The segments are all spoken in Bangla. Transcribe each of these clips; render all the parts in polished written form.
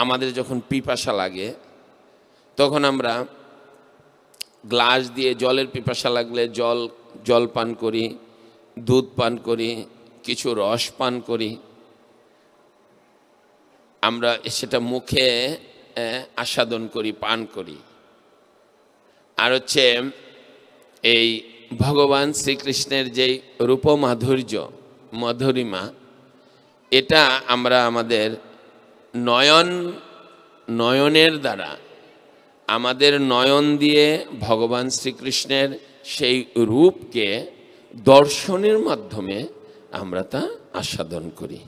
আমাদের যখন পিপাসা লাগে তখন আমরা গ্লাস দিয়ে জলের পিপাসা লাগলে জল পান করি, দুধ পান করি, কিছু রস পান করি, আমরা সেটা মুখে আস্বাদন করি, পান করি। আর হচ্ছে এই ভগবান শ্রীকৃষ্ণের যেই রূপ মাধুর্য, মধুরিমা, এটা আমরা আমাদের নয়নের দ্বারা, আমাদের নয়ন দিয়ে ভগবান শ্রীকৃষ্ণের সেই রূপকে দর্শনের মাধ্যমে আমরা তা আস্বাদন করি।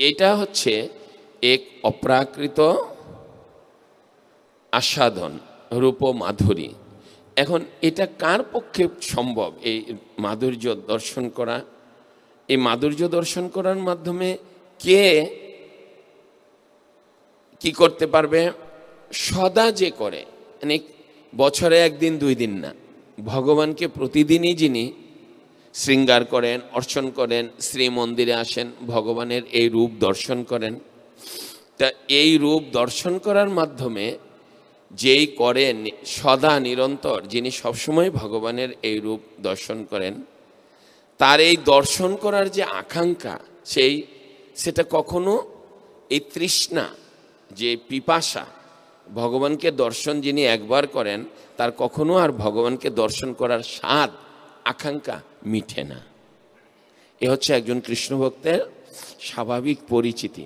এটা হচ্ছে এক অপ্রাকৃত আস্বাদন, রূপ মাধুরী। এখন এটা কার পক্ষে সম্ভব এই মাধুর্য দর্শন করা? এই মাধুর্য দর্শন করার মাধ্যমে কে কি করতে পারবে? সদা যে করে, মানে বছরে একদিন দুই দিন না, ভগবানকে প্রতিদিনই যিনি শৃঙ্গার করেন, অর্চন করেন, শ্রী মন্দিরে আসেন, ভগবানের এই রূপ দর্শন করেন, তা এই রূপ দর্শন করার মাধ্যমে যেই করেন সদা নিরন্তর, যিনি সবসময় ভগবানের এই রূপ দর্শন করেন, তার এই দর্শন করার যে আকাঙ্ক্ষা, সেটা কখনো এই তৃষ্ণা, যে পিপাসা, ভগবানকে দর্শন যিনি একবার করেন তার কখনো আর ভগবানকে দর্শন করার স্বাদ, আকাঙ্ক্ষা মিঠে না। এ হচ্ছে একজন কৃষ্ণ ভক্তের স্বাভাবিক পরিচিতি।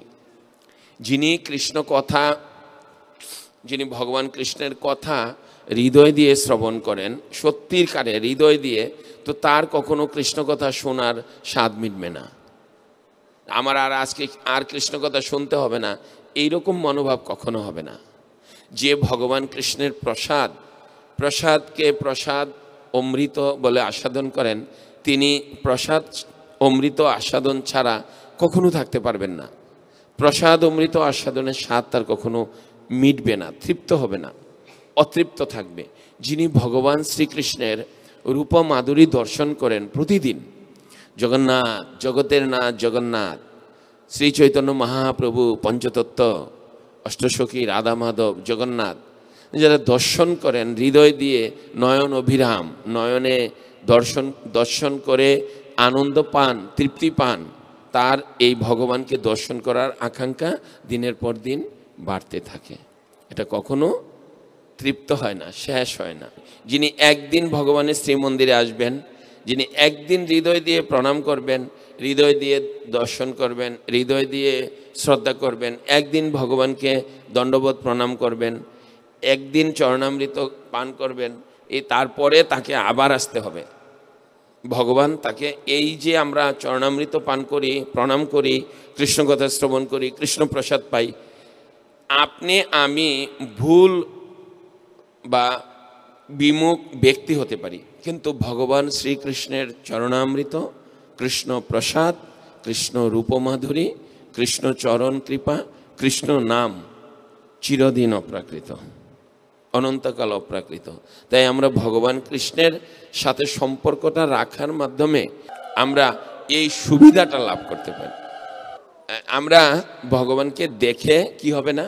যিনি ভগবান কৃষ্ণের কথা হৃদয় দিয়ে শ্রবণ করেন, সত্যির কারে হৃদয় দিয়ে, তো তার কখনো কৃষ্ণ কথা শোনার স্বাদ মিটবে না। আমার আজকে আর কৃষ্ণ কথা শুনতে হবে না, এইরকম মনোভাব কখনো হবে না। যে ভগবান কৃষ্ণের প্রসাদকে প্রসাদ অমৃত বলে আস্বাদন করেন, তিনি প্রসাদ অমৃত আস্বাদন ছাড়া কখনো থাকতে পারবেন না। প্রসাদ অমৃত আস্বাদনের স্বাদ তার কখনো মিটবে না, তৃপ্ত হবে না, অতৃপ্ত থাকবে। যিনি ভগবান শ্রীকৃষ্ণের রূপ মাধুরী দর্শন করেন প্রতিদিন, জগন্নাথ, জগতের নাথ জগন্নাথ, শ্রী চৈতন্য মহাপ্রভু, পঞ্চতত্ত্ব, অষ্টসখী, রাধা মাধব, জগন্নাথ, যারা দর্শন করেন হৃদয় দিয়ে, নয়ন অভিরাম, নয়নে দর্শন করে আনন্দ পান, তৃপ্তি পান, তার এই ভগবানকে দর্শন করার আকাঙ্ক্ষা দিনের পর দিন বাড়তে থাকে। এটা কখনো তৃপ্ত হয় না, শেষ হয় না। যিনি একদিন ভগবানের শ্রীমন্দিরে আসবেন, যিনি একদিন হৃদয় দিয়ে প্রণাম করবেন, হৃদয় দিয়ে দর্শন করবেন, হৃদয় দিয়ে শ্রদ্ধা করবেন, একদিন ভগবানকে দণ্ডবোধ প্রণাম করবেন, একদিন চরণামৃত পান করবেন, তারপরে তাকে আবার আসতে হবে। ভগবান তাকে, এই যে আমরা চরণামৃত পান করি, প্রণাম করি, কৃষ্ণ কথা শ্রবণ করি, কৃষ্ণ প্রসাদ পাই, আপনি আমি ভুল বা বিমুখ ব্যক্তি হতে পারি, কিন্তু ভগবান শ্রীকৃষ্ণের চরণামৃত, কৃষ্ণ প্রসাদ, কৃষ্ণ রূপমাধুরী, কৃষ্ণ চরণ কৃপা, কৃষ্ণ নাম চিরদিন অপ্রাকৃত, অনন্তকাল অপ্রাকৃত। তাই আমরা ভগবান কৃষ্ণের সাথে সম্পর্কটা রাখার মাধ্যমে আমরা এই সুবিধাটা লাভ করতে পারি। আমরা ভগবানকে দেখে কি হবে না,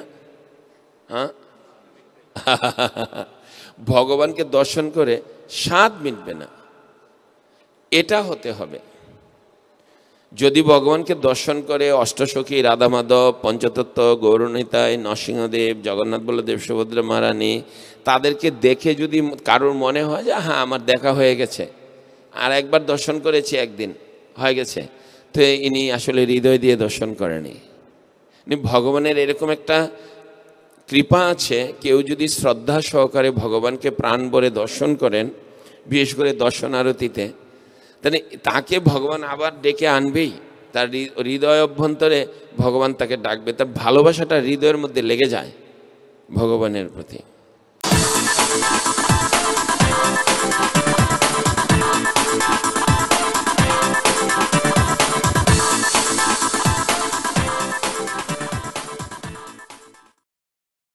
হ্যাঁ, ভগবানকে দর্শন করে স্বাদ মিটবে না, এটা হতে হবে। যদি ভগবানকে দর্শন করে অষ্টসখী, রাধা মাধব, পঞ্চতত্ত্ব, গৌরনিতাই, নরসিংহদেব, জগন্নাথ বলদেব, সুভদ্রা মহারানী, তাদেরকে দেখে যদি কারোর মনে হয় যে হ্যাঁ আমার দেখা হয়ে গেছে, আর একবার দর্শন করেছি, একদিন হয়ে গেছে, তো ইনি আসলে হৃদয় দিয়ে দর্শন করেনি। ভগবানের এরকম একটা কৃপা আছে, কেউ যদি শ্রদ্ধা সহকারে ভগবানকে প্রাণ ভরে দর্শন করেন, বিশেষ করে দর্শন আরতিতে, তাহলে তাকে ভগবান আবার ডেকে আনবেই। তার হৃদয় অভ্যন্তরে ভগবান তাকে ডাকবে, তার ভালোবাসাটা হৃদয়ের মধ্যে লেগে যায় ভগবানের প্রতি।